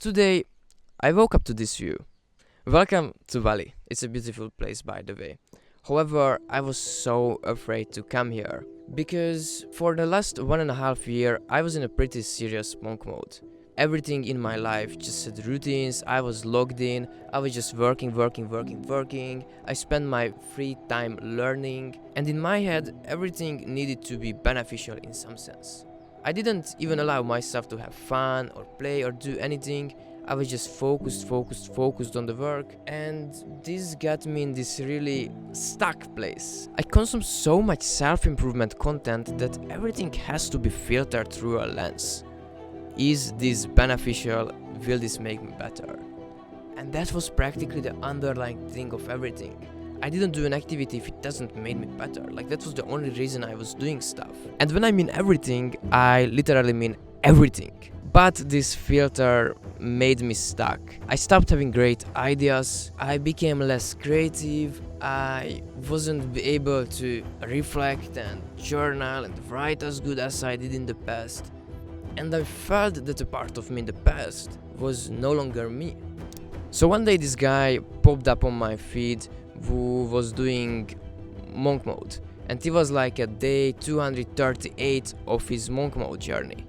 Today, I woke up to this view. Welcome to Bali. It's a beautiful place, by the way. However, I was so afraid to come here because for the last 1.5 years, I was in a pretty serious monk mode. Everything in my life just had routines. I was logged in. I was just working. I spent my free time learning, and in my head, everything needed to be beneficial in some sense. I didn't even allow myself to have fun or play or do anything. I was just focused on the work, and this got me in this really stuck place. I consume so much self-improvement content that everything has to be filtered through a lens. Is this beneficial? Will this make me better? And that was practically the underlying thing of everything. I didn't do an activity if it doesn't make me better. Like, that was the only reason I was doing stuff. And when I mean everything, I literally mean everything. But this filter made me stuck. I stopped having great ideas. I became less creative. I wasn't able to reflect and journal and write as good as I did in the past. And I felt that a part of me in the past was no longer me. So one day this guy popped up on my feed who was doing monk mode, and he was like at day 238 of his monk mode journey.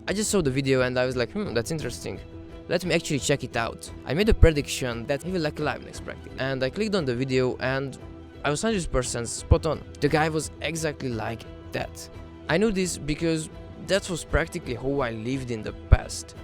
I just saw the video and I was like, that's interesting. Let me actually check it out. I made a prediction that he will like alive next practice, and I clicked on the video and I was 100% spot on. The guy was exactly like that. I knew this because that was practically how I lived in the past,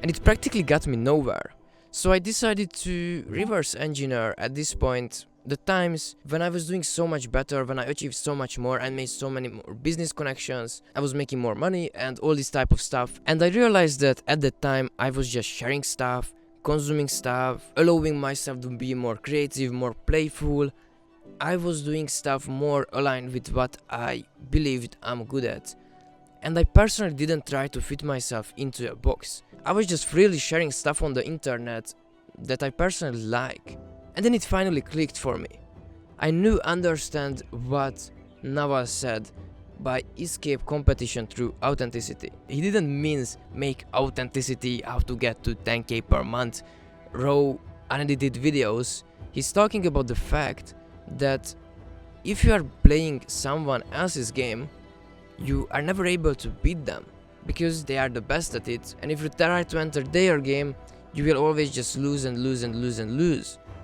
and it practically got me nowhere. So I decided to reverse engineer at this point the times when I was doing so much better, when I achieved so much more and made so many more business connections, I was making more money and all this type of stuff. And I realized that at that time I was just sharing stuff, consuming stuff, allowing myself to be more creative, more playful. I was doing stuff more aligned with what I believed I'm good at. And I personally didn't try to fit myself into a box. I was just freely sharing stuff on the internet that I personally like. And then it finally clicked for me. I understand what Naval said by escape competition through authenticity. He didn't mean make authenticity how to get to 10k per month, raw, unedited videos. He's talking about the fact that if you are playing someone else's game, you are never able to beat them because they are the best at it, and if you try to enter their game, you will always just lose.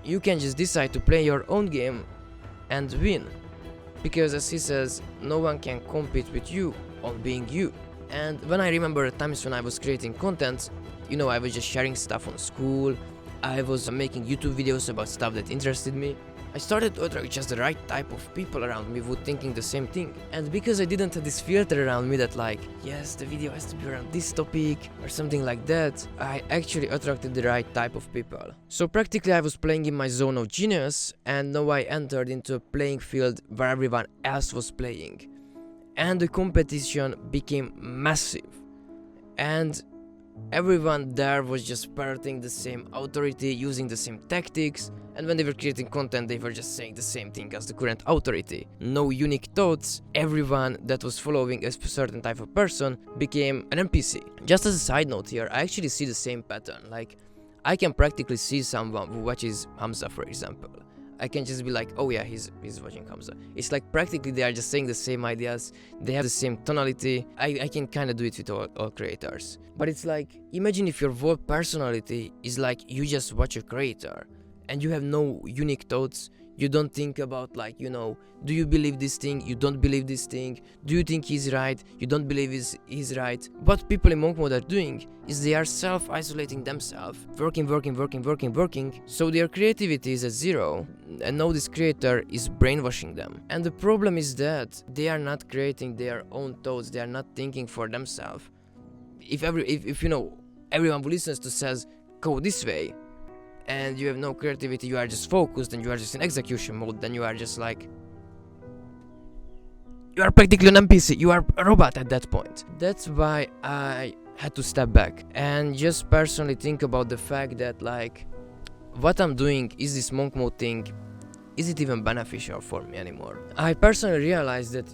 You can just decide to play your own game and win, because as he says, no one can compete with you on being you. And when I remember the times when I was creating content, I was just sharing stuff on school, I was making YouTube videos about stuff that interested me. I started to attract just the right type of people around me who were thinking the same thing. And because I didn't have this filter around me that like, yes, the video has to be around this topic or something like that, I actually attracted the right type of people. So practically I was playing in my zone of genius, and now I entered into a playing field where everyone else was playing. And the competition became massive. And everyone there was just parroting the same authority, using the same tactics, and when they were creating content, they were just saying the same thing as the current authority. No unique thoughts. Everyone that was following a certain type of person became an NPC. Just as a side note here, I actually see the same pattern. Like, I can practically see someone who watches Hamza, for example. I can just be like, oh yeah, he's watching Hamza. It's like practically they are just saying the same ideas, they have the same tonality. I can kind of do it with all creators. But it's like, imagine if your whole personality is like you just watch a creator and you have no unique thoughts. You don't think about like, do you believe this thing? You don't believe this thing? Do you think he's right? You don't believe he's right? What people in monk mode are doing is they are self-isolating themselves, working, so their creativity is at zero, and now this creator is brainwashing them. And the problem is that they are not creating their own thoughts, they are not thinking for themselves. If everyone who listens to says, go this way, and you have no creativity, you are just focused and you are just in execution mode, then you are just like, you are practically an NPC, you are a robot at that point. That's why I had to step back and just personally think about the fact that like, what I'm doing, is this monk mode thing, is it even beneficial for me anymore? I personally realized that,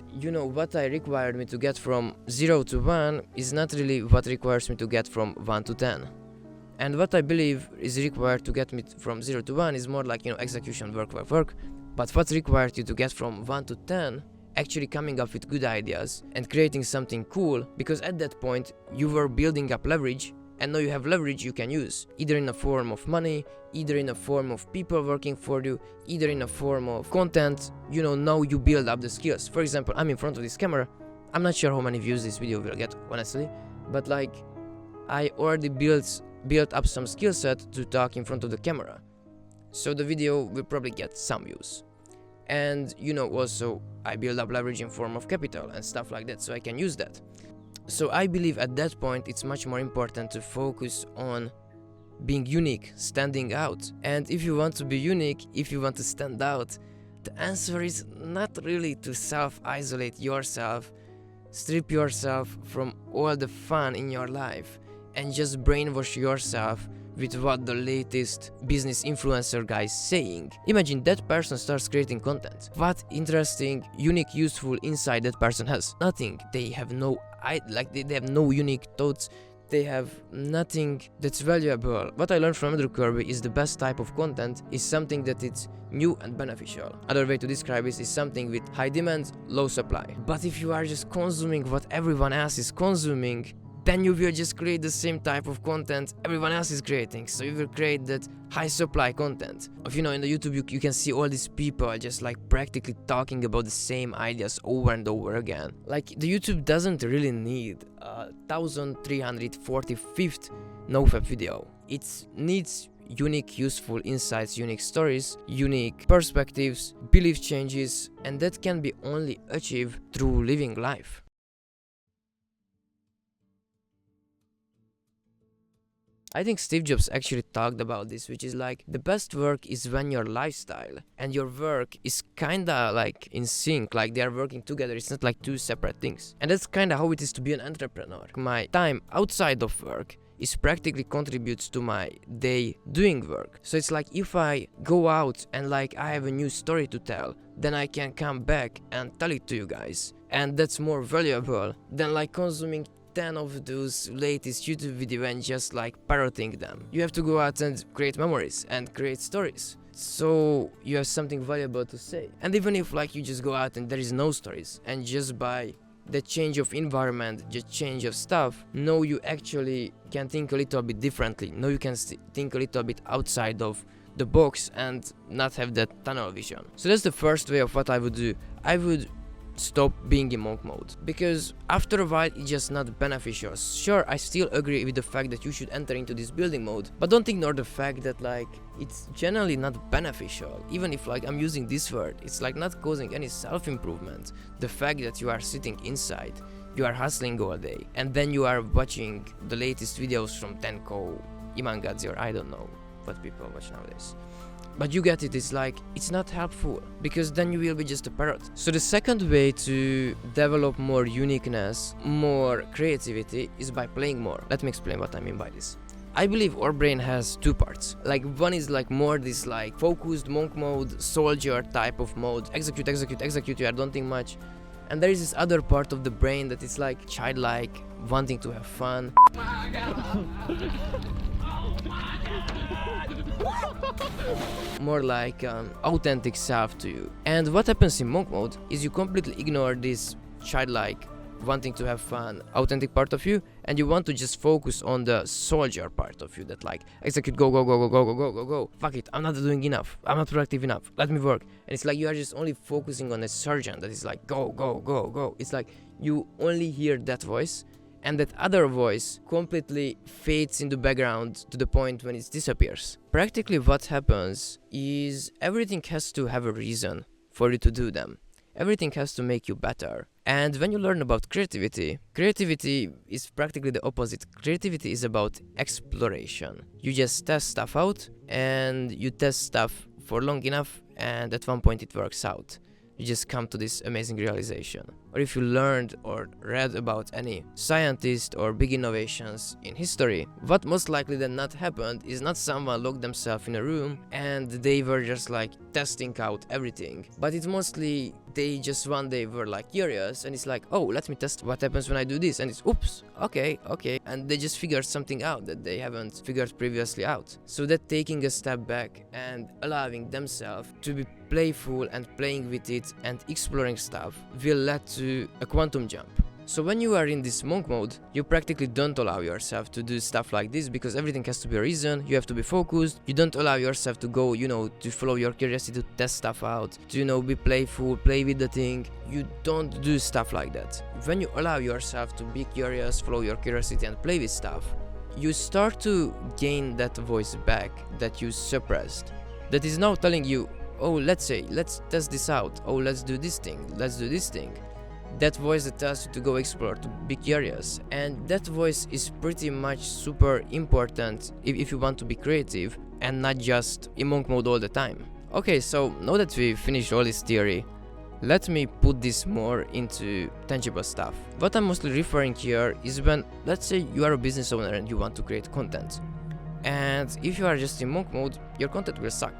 what I required me to get from 0 to 1 is not really what requires me to get from 1 to 10. And what I believe is required to get me from 0 to 1 is more like, execution, work. But what's required you to get from 1 to 10, actually coming up with good ideas and creating something cool, because at that point you were building up leverage, and now you have leverage you can use, either in a form of money, either in a form of people working for you, either in a form of content. Now you build up the skills. For example, I'm in front of this camera. I'm not sure how many views this video will get, honestly, but like, I already built up some skill set to talk in front of the camera, so the video will probably get some views. And also I build up leverage in form of capital and stuff like that, so I can use that. So I believe at that point it's much more important to focus on being unique, standing out. And if you want to be unique, if you want to stand out, the answer is not really to self-isolate yourself, strip yourself from all the fun in your life, and just brainwash yourself with what the latest business influencer guy is saying. Imagine that person starts creating content. What interesting, unique, useful insight that person has? Nothing. They have no they have no unique thoughts. They have nothing that's valuable. What I learned from Andrew Kirby is the best type of content is something that it's new and beneficial. Other way to describe it is something with high demand, low supply. But if you are just consuming what everyone else is consuming, then you will just create the same type of content everyone else is creating. So you will create that high supply content. In the YouTube you can see all these people just like practically talking about the same ideas over and over again. Like, the YouTube doesn't really need a 1345th NoFap video. It needs unique, useful insights, unique stories, unique perspectives, belief changes, and that can be only achieved through living life. I think Steve Jobs actually talked about this, which is like, the best work is when your lifestyle and your work is kinda like in sync, like they are working together. It's not like two separate things. And that's kinda how it is to be an entrepreneur. My time outside of work is practically contributes to my day doing work. So it's like, if I go out and like I have a new story to tell, then I can come back and tell it to you guys. And that's more valuable than like consuming 10 of those latest YouTube videos and just like parroting them. You have to go out and create memories and create stories, so you have something valuable to say. And even if like you just go out and there is no stories, and just by the change of environment, the change of stuff, now you actually can think a little bit differently. Now you can think a little bit outside of the box and not have that tunnel vision. So that's the first way of what I would do. I would stop being in monk mode, because after a while it's just not beneficial. Sure, I still agree with the fact that you should enter into this building mode, but don't ignore the fact that like it's generally not beneficial. Even if like I'm using this word, it's like not causing any self-improvement. The fact that you are sitting inside, you are hustling all day, and then you are watching the latest videos from Tenko, Imangadze, or I don't know what people watch nowadays. But you get it, it's like, it's not helpful, because then you will be just a parrot. So the second way to develop more uniqueness, more creativity, is by playing more. Let me explain what I mean by this. I believe our brain has two parts. Like, one is like more this like focused monk mode, soldier type of mode, execute, you don't think much. And there is this other part of the brain that is like childlike, wanting to have fun. More like authentic self to you. And what happens in monk mode is you completely ignore this childlike, wanting to have fun, authentic part of you, and you want to just focus on the soldier part of you that like execute, go. Fuck it, I'm not doing enough, I'm not productive enough, let me work. And it's like you are just only focusing on a sergeant that is like go. It's like you only hear that voice, and that other voice completely fades in the background to the point when it disappears. Practically what happens is everything has to have a reason for you to do them. Everything has to make you better. And when you learn about creativity is practically the opposite. Creativity is about exploration. You just test stuff out, and you test stuff for long enough, and at one point it works out. You just come to this amazing realization. or if you learned or read about any scientist or big innovations in history, what most likely than not happened is not someone locked themselves in a room and they were just like testing out everything, but it mostly they just one day were like curious and it's like, oh, let me test what happens when I do this, and it's oops, okay, and they just figured something out that they haven't figured previously out. So that taking a step back and allowing themselves to be playful and playing with it and exploring stuff will lead to a quantum jump. So when you are in this monk mode, you practically don't allow yourself to do stuff like this because everything has to be a reason, you have to be focused, you don't allow yourself to go, to follow your curiosity, to test stuff out, to, be playful, play with the thing. You don't do stuff like that. When you allow yourself to be curious, follow your curiosity and play with stuff, you start to gain that voice back that you suppressed, that is now telling you, oh, let's test this out, oh, let's do this thing. That voice that tells you to go explore, to be curious, and that voice is pretty much super important if you want to be creative and not just in monk mode all the time. Okay, so now that we finished all this theory, let me put this more into tangible stuff. What I'm mostly referring here is when, let's say you are a business owner and you want to create content, and if you are just in monk mode, your content will suck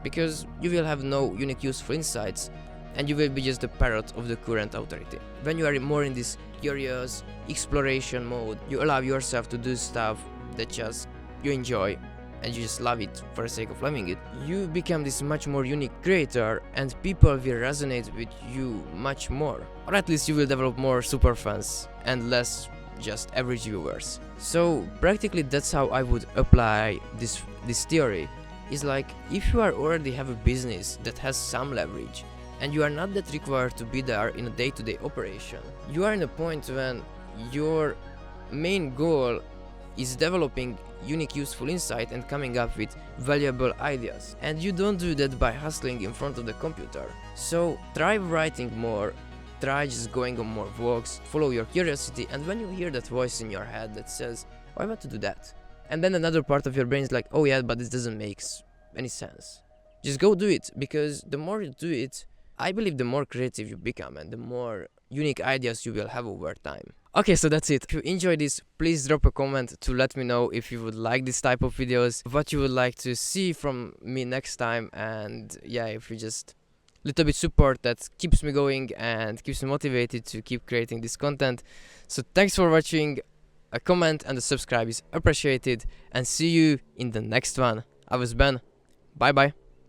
because you will have no unique useful insights and you will be just the parrot of the current authority. When you are more in this curious exploration mode, you allow yourself to do stuff that just you enjoy and you just love it for the sake of loving it. You become this much more unique creator and people will resonate with you much more. Or at least you will develop more super fans and less just average viewers. So practically that's how I would apply this theory. Is like, if you already have a business that has some leverage and you are not that required to be there in a day-to-day operation, you are in a point when your main goal is developing unique useful insight and coming up with valuable ideas, and you don't do that by hustling in front of the computer. So try writing more, try just going on more walks, follow your curiosity, and when you hear that voice in your head that says, oh, I want to do that, and then another part of your brain is like, oh yeah, but this doesn't make any sense, just go do it, because the more you do it, I believe the more creative you become and the more unique ideas you will have over time. Okay, so that's it. If you enjoyed this, please drop a comment to let me know if you would like this type of videos, what you would like to see from me next time, and yeah, if you just little bit support, that keeps me going and keeps me motivated to keep creating this content. So thanks for watching. A comment and a subscribe is appreciated, and see you in the next one. I was Ben. Bye bye.